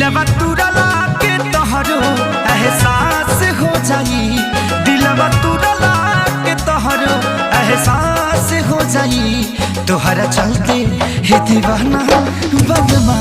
दिलवा तुरला के तोहरो एहसास हो जाई, दिलवा तुरला के तोहरो एहसास हो जाई। तोहरा चलते हे दीवाना बदमाश